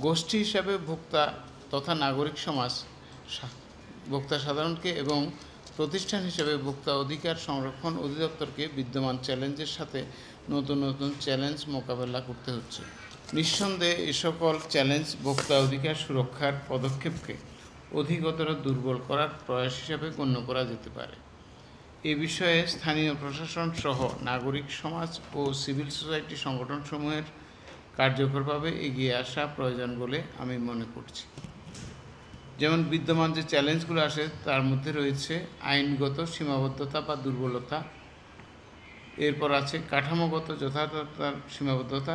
গোষ্ঠী হিসাবে ভোক্তা তথা নাগরিক সমাজ ভোক্তা সাধারণকে এবং প্রতিষ্ঠান হিসেবে ভোক্তা অধিকার সংরক্ষণ অধিদপ্তরকে বিদ্যমান চ্যালেঞ্জের সাথে নতুন নতুন চ্যালেঞ্জ মোকাবেলা করতে হচ্ছে। নিঃসন্দেহে এ সকল চ্যালেঞ্জ ভোক্তা অধিকার সুরক্ষার পদক্ষেপকে অধিকতর দুর্বল করার প্রয়াস হিসাবে গণ্য করা যেতে পারে। এ বিষয়ে স্থানীয় প্রশাসন সহ নাগরিক সমাজ ও সিভিল সোসাইটি সংগঠনসমূহের কার্যকরভাবে এগিয়ে আসা প্রয়োজন বলে আমি মনে করছি। যেমন বিদ্যমান যে চ্যালেঞ্জগুলো আসে তার মধ্যে রয়েছে আইনগত সীমাবদ্ধতা বা দুর্বলতা, এরপর আছে কাঠামোগত যথাযথতার সীমাবদ্ধতা,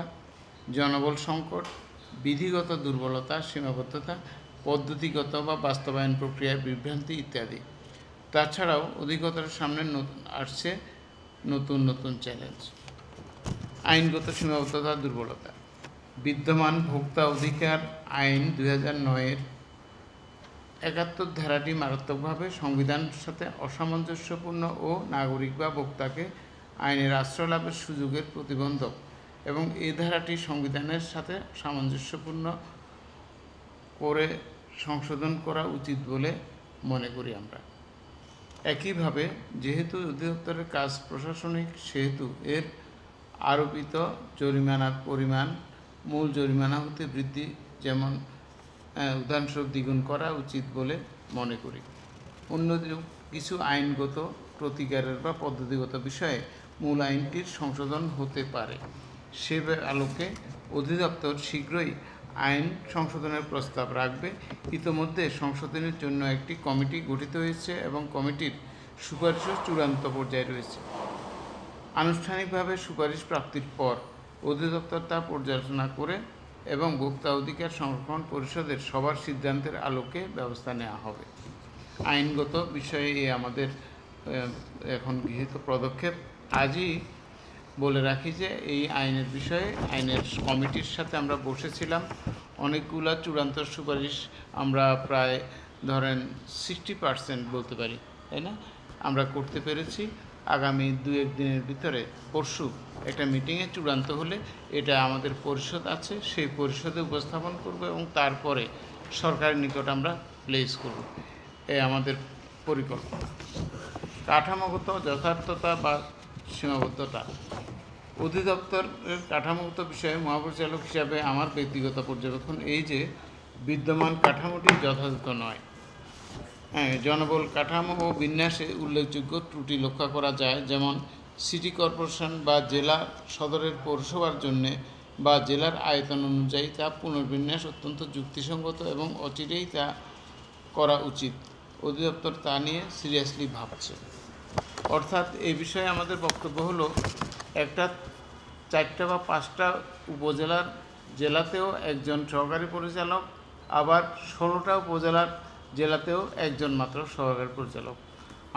জনবল সংকট, বিধিগত দুর্বলতা সীমাবদ্ধতা, পদ্ধতিগত বা বাস্তবায়ন প্রক্রিয়ার বিভ্রান্তি ইত্যাদি। তাছাড়াও অধিকতর সামনে আসছে নতুন নতুন চ্যালেঞ্জ। আইনগত সীমাবদ্ধতা দুর্বলতা। বিদ্যমান ভোক্তা অধিকার আইন 2009-এর 71 ধারাটি মারাত্মকভাবে সংবিধানের সাথে অসামঞ্জস্যপূর্ণ ও নাগরিক বা ভোক্তাকে আইনের আশ্রয় লাভের সুযোগের প্রতিবন্ধক এবং এই ধারাটি সংবিধানের সাথে সামঞ্জস্যপূর্ণ করে সংশোধন করা উচিত বলে মনে করি আমরা। একইভাবে যেহেতু অধিদপ্তরের কাজ প্রশাসনিক, সেহেতু এর আরোপিত জরিমানার পরিমাণ মূল জরিমানা হতে বৃদ্ধি, যেমন উদাহরণস্বরূপ দ্বিগুণ করা উচিত বলে মনে করি। অন্য কিছু আইনগত প্রতিকারের বা পদ্ধতিগত বিষয়ে মূল আইনটির সংশোধন হতে পারে। সে আলোকে অধিদপ্তর শীঘ্রই আইন সংশোধনের প্রস্তাব রাখবে। ইতোমধ্যে সংশোধনের জন্য একটি কমিটি গঠিত হয়েছে এবং কমিটির সুপারিশও চূড়ান্ত পর্যায়ে রয়েছে। আনুষ্ঠানিকভাবে সুপারিশ প্রাপ্তির পর অধিদপ্তর তা পর্যালোচনা করে এবং ভোক্তা অধিকার সংরক্ষণ পরিষদের সবার সিদ্ধান্তের আলোকে ব্যবস্থা নেওয়া হবে। আইনগত বিষয়ে আমাদের এখন গৃহীত পদক্ষেপ। আজই বলে রাখি যে এই আইনের বিষয়ে আইনের কমিটির সাথে আমরা বসেছিলাম। অনেকগুলা চূড়ান্ত সুপারিশ আমরা প্রায় ধরেন 60% বলতে পারি, তাই না, আমরা করতে পেরেছি। আগামী 2-1 দিনের ভিতরে পরশু একটা মিটিংয়ে চূড়ান্ত হলে এটা আমাদের পরিষদ আছে, সেই পরিষদে উপস্থাপন করব এবং তারপরে সরকারের নিকট আমরা প্লেস করব। আমাদের পরিকল্পনা। কাঠামোগত যথার্থতা বা সীমাবদ্ধতা। অধিদপ্তরের কাঠামোগত বিষয়ে মহাপরিচালক হিসাবে আমার ব্যক্তিগত পর্যবেক্ষণ এই যে বিদ্যমান কাঠামোটি যথাযথ নয়। জনবল কাঠামো ও বিন্যাসে উল্লেখযোগ্য ত্রুটি লক্ষ্য করা যায়, যেমন সিটি কর্পোরেশন বা জেলা সদরের পৌরসভার জন্যে বা জেলার আয়তন অনুযায়ী তা পুনর্বিন্যাস অত্যন্ত যুক্তিসঙ্গত এবং অচিরেই তা করা উচিত। অধিদপ্তর তা নিয়ে সিরিয়াসলি ভাবছে। অর্থাৎ এই বিষয়ে আমাদের বক্তব্য হলো, একটা 4টা বা 5টা উপজেলার জেলাতেও একজন সহকারী পরিচালক, আবার 16টা উপজেলার জেলাতেও একজন মাত্র সহকারী পরিচালক।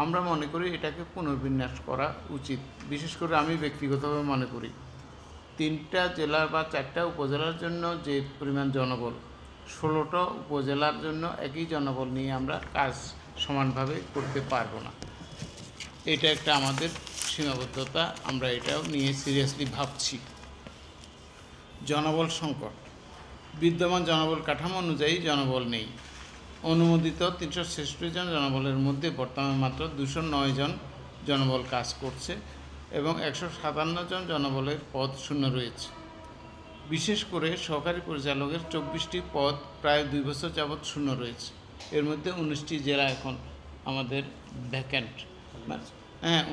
আমরা মনে করি এটাকে পুনর্বিন্যাস করা উচিত। বিশেষ করে আমি ব্যক্তিগতভাবে মনে করি 3টা জেলা বা 4টা উপজেলার জন্য যে পরিমাণ জনবল, 16টা উপজেলার জন্য একই জনবল নিয়ে আমরা কাজ সমানভাবে করতে পারবো না। এটা একটা আমাদের সীমাবদ্ধতা, আমরা এটাও নিয়ে সিরিয়াসলি ভাবছি। জনবল সংকট। বিদ্যমান জনবল কাঠামো অনুযায়ী জনবল নেই। অনুমোদিত 366 জন জনবলের মধ্যে বর্তমানে মাত্র 209 জন জনবল কাজ করছে এবং 157 জন জনবলের পদ শূন্য রয়েছে। বিশেষ করে সহকারী পরিচালকের 24টি পদ প্রায় 2 বছর যাবৎ শূন্য রয়েছে। এর মধ্যে 19টি জেলা এখন আমাদের ভ্যাকেন্ট।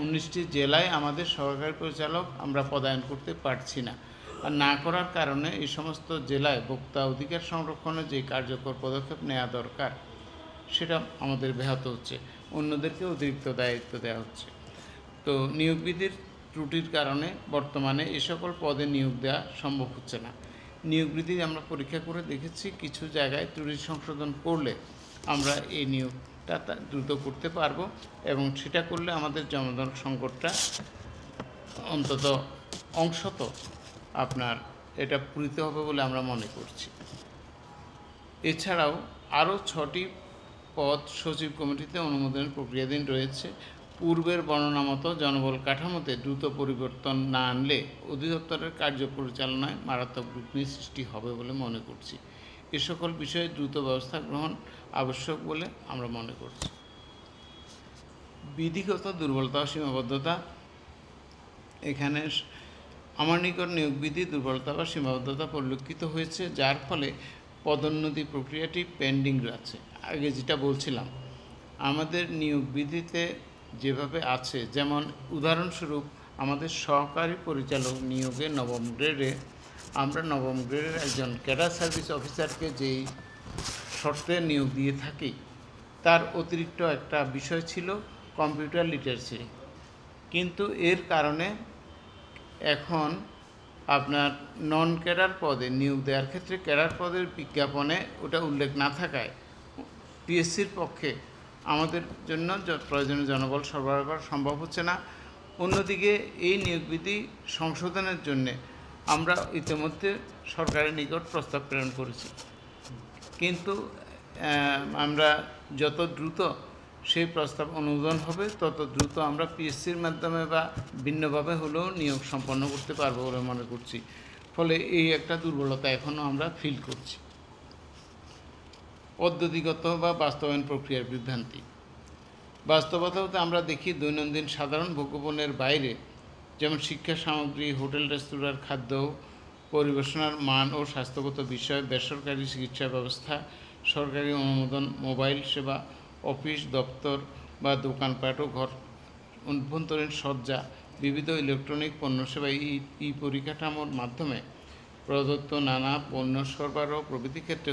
19টি জেলায় আমাদের সহকারী পরিচালক আমরা পদায়ন করতে পারছি না। আর না করার কারণে এই সমস্ত জেলায় ভোক্তা অধিকার সংরক্ষণে যে কার্যকর পদক্ষেপ নেওয়া দরকার সেটা আমাদের ব্যাহত হচ্ছে, অন্যদেরকে অতিরিক্ত দায়িত্ব দেওয়া হচ্ছে। তো নিয়োগ বিধির ত্রুটির কারণে বর্তমানে এ সকল পদে নিয়োগ দেওয়া সম্ভব হচ্ছে না। নিয়োগ বিধি আমরা পরীক্ষা করে দেখেছি, কিছু জায়গায় ত্রুটি সংশোধন করলে আমরা এই নিয়োগটা দ্রুত করতে পারবো এবং সেটা করলে আমাদের জনবল সংকটটা অন্তত অংশত আপনার এটা পূরিত হবে বলে আমরা মনে করছি। এছাড়াও আরও 6টি পদ সচিব কমিটিতে অনুমোদনের প্রক্রিয়াধীন রয়েছে। পূর্বের বর্ণনা মতো জনবল কাঠামোতে দ্রুত পরিবর্তন না আনলে অধিদপ্তরের কার্য পরিচালনায় মারাত্মক বিঘ্ন সৃষ্টি হবে বলে মনে করছি। এ সকল বিষয়ে দ্রুত ব্যবস্থা গ্রহণ আবশ্যক বলে আমরা মনে করছি। বিধিগত দুর্বলতা ও সীমাবদ্ধতা, এখানে আমার নিকট নিয়োগ বিধি দুর্বলতা বা সীমাবদ্ধতা পরিলক্ষিত হয়েছে, যার ফলে পদোন্নতি প্রক্রিয়াটি পেন্ডিং আছে। আগে যেটা বলছিলাম, আমাদের নিয়োগ বিধিতে যেভাবে আছে, যেমন উদাহরণস্বরূপ আমাদের সহকারী পরিচালক নিয়োগে নবম গ্রেডে আমরা নবম গ্রেডের একজন ক্যাডার সার্ভিস অফিসারকে যেই শর্তে নিয়োগ দিয়ে থাকি, তার অতিরিক্ত একটা বিষয় ছিল কম্পিউটার লিটারেসি। কিন্তু এর কারণে এখন আপনার নন ক্যাডার পদে নিয়োগ দেওয়ার ক্ষেত্রে ক্যাডার পদের বিজ্ঞাপনে ওটা উল্লেখ না থাকায় পিএসসির পক্ষে আমাদের জন্য প্রয়োজনীয় জনবল সরবরাহ করা সম্ভব হচ্ছে না। অন্যদিকে এই নিয়োগ বিধি সংশোধনের জন্যে আমরা ইতিমধ্যে সরকারের নিকট প্রস্তাব প্রেরণ করেছি, কিন্তু আমরা যত দ্রুত সেই প্রস্তাব অনুমোদন হবে তত দ্রুত আমরা পিএসসির মাধ্যমে বা ভিন্নভাবে হলেও নিয়োগ সম্পন্ন করতে পারবো বলে মনে করছি। ফলে এই একটা দুর্বলতা এখনও আমরা ফিল করছি। পদ্ধতিগত বা বাস্তবায়ন প্রক্রিয়ার বিভ্রান্তি। বাস্তবতাতে আমরা দেখি দৈনন্দিন সাধারণ ভোগ্যপণ্যের বাইরে, যেমন শিক্ষা সামগ্রী, হোটেল রেস্তোরাঁর খাদ্য পরিবেশনার মান ও স্বাস্থ্যগত বিষয়, বেসরকারি চিকিৎসা ব্যবস্থা, সরকারি অনুমোদন, মোবাইল সেবা, অফিস দপ্তর বা দোকানপাট ও ঘর অভ্যন্তরীণ সজ্জা, বিবিধ ইলেকট্রনিক পণ্য সেবা, ই পরিকাঠামোর মাধ্যমে প্রদত্ত নানা পণ্য সরবরাহ প্রভৃতি ক্ষেত্রে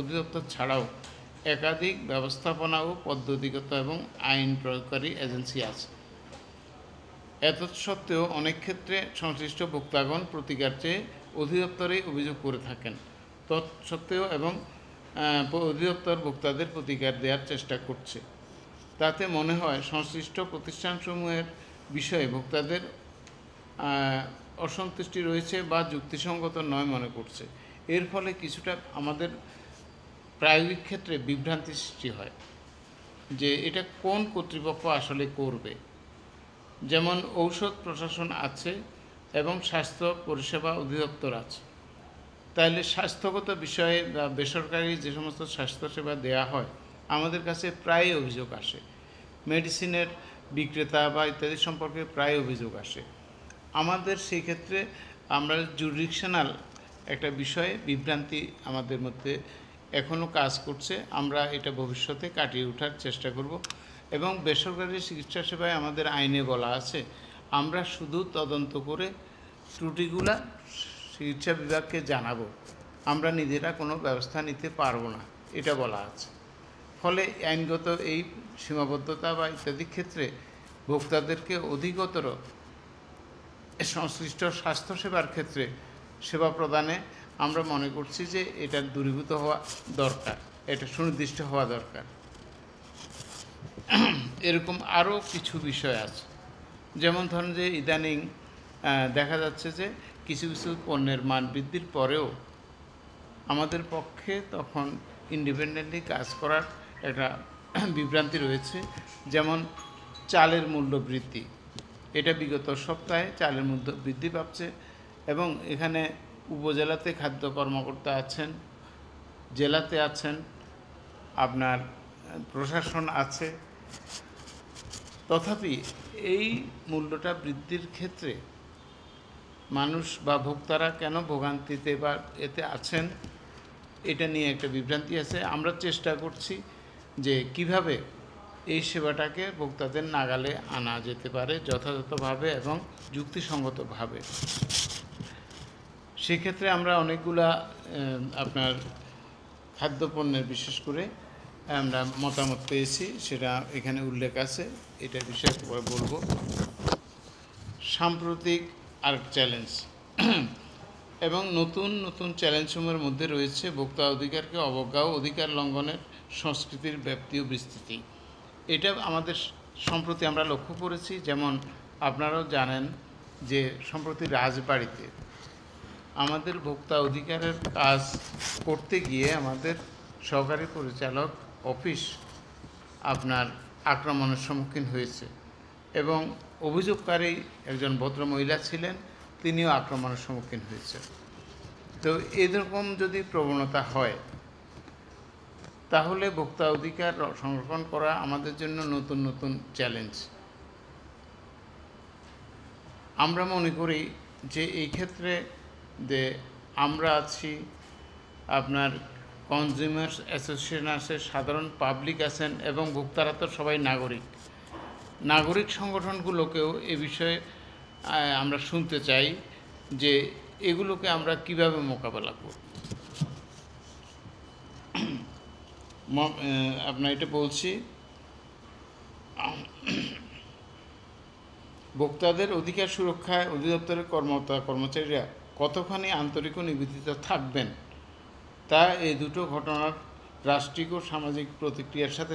অধিদপ্তর ছাড়াও একাধিক ব্যবস্থাপনা ও পদ্ধতিগত এবং আইন প্রয়োগকারী এজেন্সি আছে। এতৎসত্ত্বেও অনেক ক্ষেত্রে সংশ্লিষ্ট ভোক্তাগণ প্রতিকার চেয়ে অধিদপ্তরেই অভিযোগ করে থাকেন। তৎসত্ত্বেও এবং অধিদপ্তর ভোক্তাদের প্রতিকার দেওয়ার চেষ্টা করছে। তাতে মনে হয় সংশ্লিষ্ট প্রতিষ্ঠানসমূহের বিষয়ে ভোক্তাদের অসন্তুষ্টি রয়েছে বা যুক্তিসঙ্গত নয় মনে করছে। এর ফলে কিছুটা আমাদের প্রায়োগিক ক্ষেত্রে বিভ্রান্তি সৃষ্টি হয় যে এটা কোন কর্তৃপক্ষ আসলে করবে। যেমন ঔষধ প্রশাসন আছে এবং স্বাস্থ্য পরিষেবা অধিদপ্তর আছে, তাইলে স্বাস্থ্যগত বিষয়ে বা বেসরকারি যে সমস্ত স্বাস্থ্যসেবা দেওয়া হয় আমাদের কাছে প্রায় অভিযোগ আসে, মেডিসিনের বিক্রেতা বা ইত্যাদি সম্পর্কে প্রায় অভিযোগ আসে। আমাদের সেই ক্ষেত্রে আমরা জুরিডিকশনাল একটা বিষয়ে বিভ্রান্তি আমাদের মধ্যে এখনও কাজ করছে। আমরা এটা ভবিষ্যতে কাটিয়ে ওঠার চেষ্টা করব। এবং বেসরকারি চিকিৎসা সেবায় আমাদের আইনে বলা আছে আমরা শুধু তদন্ত করে ত্রুটিগুলা চিকিৎসা বিভাগকে জানাবো, আমরা নিজেরা কোনো ব্যবস্থা নিতে পারবো না, এটা বলা আছে। ফলে আইনগত এই সীমাবদ্ধতা বা ইত্যাদি ক্ষেত্রে ভোক্তাদেরকে অধিকতর সংশ্লিষ্ট স্বাস্থ্যসেবার ক্ষেত্রে সেবা প্রদানে আমরা মনে করছি যে এটা দূরীভূত হওয়া দরকার, এটা সুনির্দিষ্ট হওয়া দরকার। এরকম আরও কিছু বিষয় আছে, যেমন ধরুন যে ইদানিং দেখা যাচ্ছে যে কিছু কিছু পণ্যের মান বৃদ্ধির পরেও আমাদের পক্ষে তখন ইন্ডিপেন্ডেন্টলি কাজ করার একটা বিভ্রান্তি রয়েছে। যেমন চালের মূল্য বৃদ্ধি, এটা বিগত সপ্তাহে চালের মূল্য বৃদ্ধি পাচ্ছে এবং এখানে উপজেলাতে খাদ্য কর্মকর্তা আছেন, জেলাতে আছেন, আপনার প্রশাসন আছে, তথাপি এই মূল্যটা বৃদ্ধির ক্ষেত্রে মানুষ বা ভোক্তারা কেন ভোগান্তিতে বা এতে আছেন এটা নিয়ে একটা বিভ্রান্তি আছে। আমরা চেষ্টা করছি যে কিভাবে এই সেবাটাকে ভোক্তাদের নাগালে আনা যেতে পারে যথাযথভাবে এবং যুক্তিসঙ্গতভাবে। সেক্ষেত্রে আমরা অনেকগুলা আপনার খাদ্যপণ্যের বিশেষ করে আমরা মতামত পেয়েছি, সেটা এখানে উল্লেখ আছে, এটা বিষয়ে বলবো। সাম্প্রতিক আর চ্যালেঞ্জ এবং নতুন নতুন চ্যালেঞ্জসমূহের মধ্যে রয়েছে ভোক্তা অধিকারকে অবজ্ঞা ও অধিকার লঙ্ঘনের সংস্কৃতির ব্যাপ্তি ও বিস্তৃতি। এটা আমাদের সম্প্রতি আমরা লক্ষ্য করেছি। যেমন আপনারাও জানেন যে সম্প্রতি রাজবাড়িতে আমাদের ভোক্তা অধিকারের কাজ করতে গিয়ে আমাদের সহকারী পরিচালক অফিস আপনার আক্রমণের সম্মুখীন হয়েছে এবং অভিযোগকারী একজন ভদ্রমহিলা ছিলেন, তিনিও আক্রমণের সম্মুখীন হয়েছে। তো এরকম যদি প্রবণতা হয় তাহলে ভোক্তা অধিকার সংরক্ষণ করা আমাদের জন্য নতুন নতুন চ্যালেঞ্জ। আমরা মনে করি যে এই ক্ষেত্রে যে আমরা আছি, আপনার কনজিউমার্স অ্যাসোসিয়েশন আছে, সাধারণ পাবলিক আছেন, এবং ভোক্তারা তো সবাই নাগরিক সংগঠনগুলোকেও এ বিষয়ে আমরা শুনতে চাই যে এগুলোকে আমরা কিভাবে মোকাবেলা করব। আপনার এটা বলছি, ভোক্তাদের অধিকার সুরক্ষায় অধিদপ্তরের কর্মচারীরা কতখানি আন্তরিক ও নিবেদিত থাকবেন তা এই দুটো ঘটনার রাষ্ট্রিক ও সামাজিক প্রতিক্রিয়ার সাথে